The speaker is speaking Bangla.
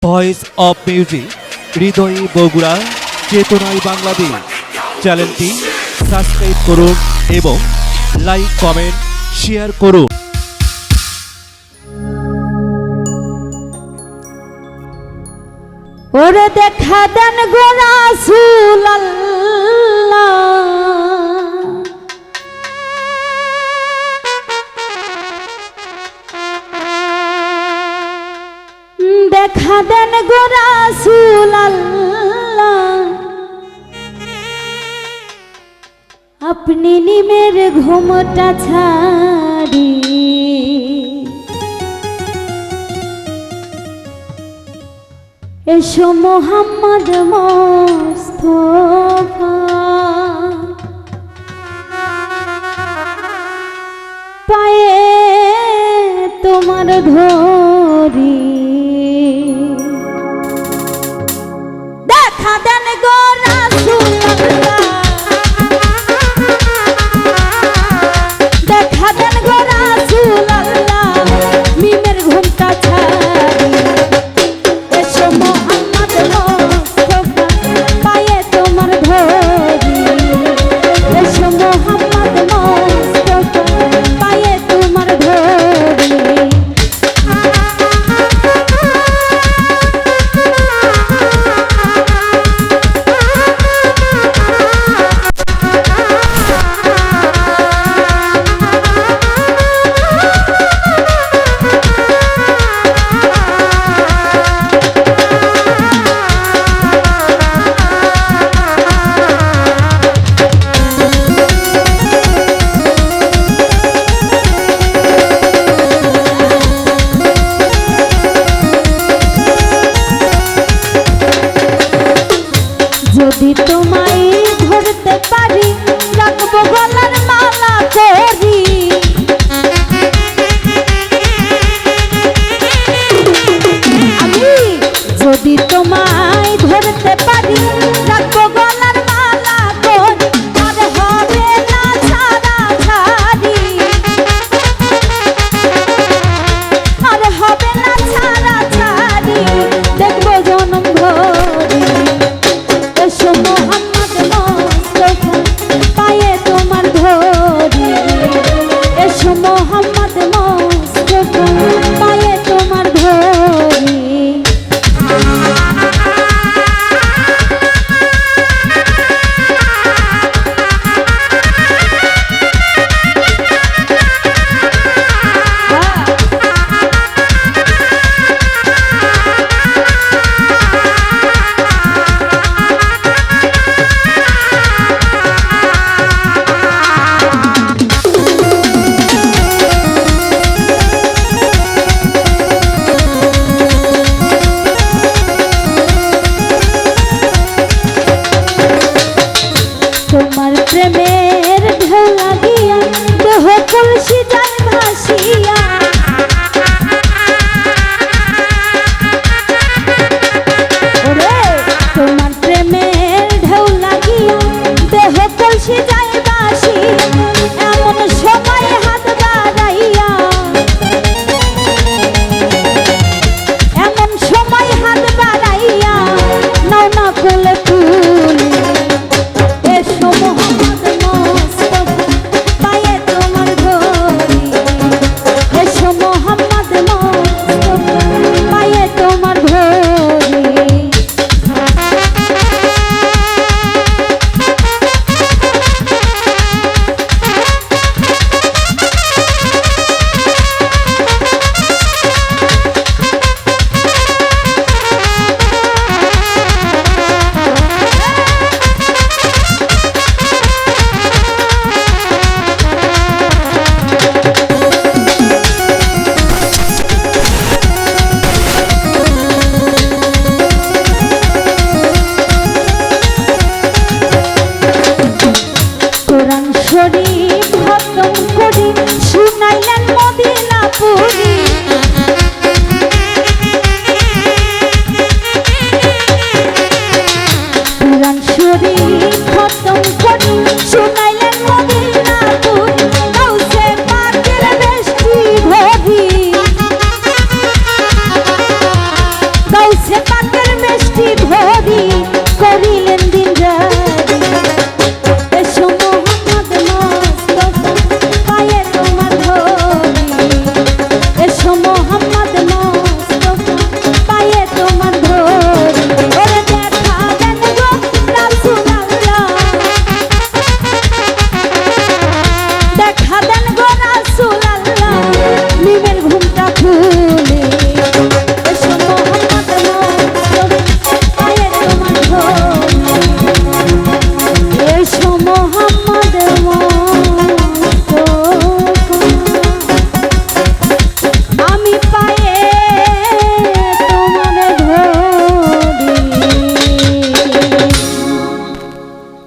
ভয়েস অফ মিউজিক হৃদয়ে বগুড়া চেতনায় বাংলাদেশ চ্যানেলটি সাবস্ক্রাইব করুন এবং লাইক কমেন্ট শেয়ার করুন। ওরে দেখা দেন গো রাসূলুল্লাহ, দেখা দেন গো রাসূলুল্লাহ, আপনি নিমের ঘুমটা ছাড়ি এসো মোহাম্মদ মোস্তফা, পায়ে তোমার ধরি দেখা দেন গো রাসূলুল্লাহ, দেখা দেন গো রাসূলুল্লাহ, মিমের ঘুমটা ছাড়ি এসো মোহাম্মদ মোস্তফা, পায়ে তোমার ধরি এসো মোহাম্মদ মোস্তফা, পায়ে তোমার ধরি। যদি তোমায় ধরতে পারি রাখবো গলার মালা করি, আমি যদি তোমায় ধরতে পারি রাখবো গলার মালা করি, আর হবে না ছাড়া ছাড়ি, আর হবে না ছাড়া ছাড়ি, দেখবো জনম ভরি এসো মোহাম্মদ মোস্তফা, পায়ে তোমার পাকের বেশ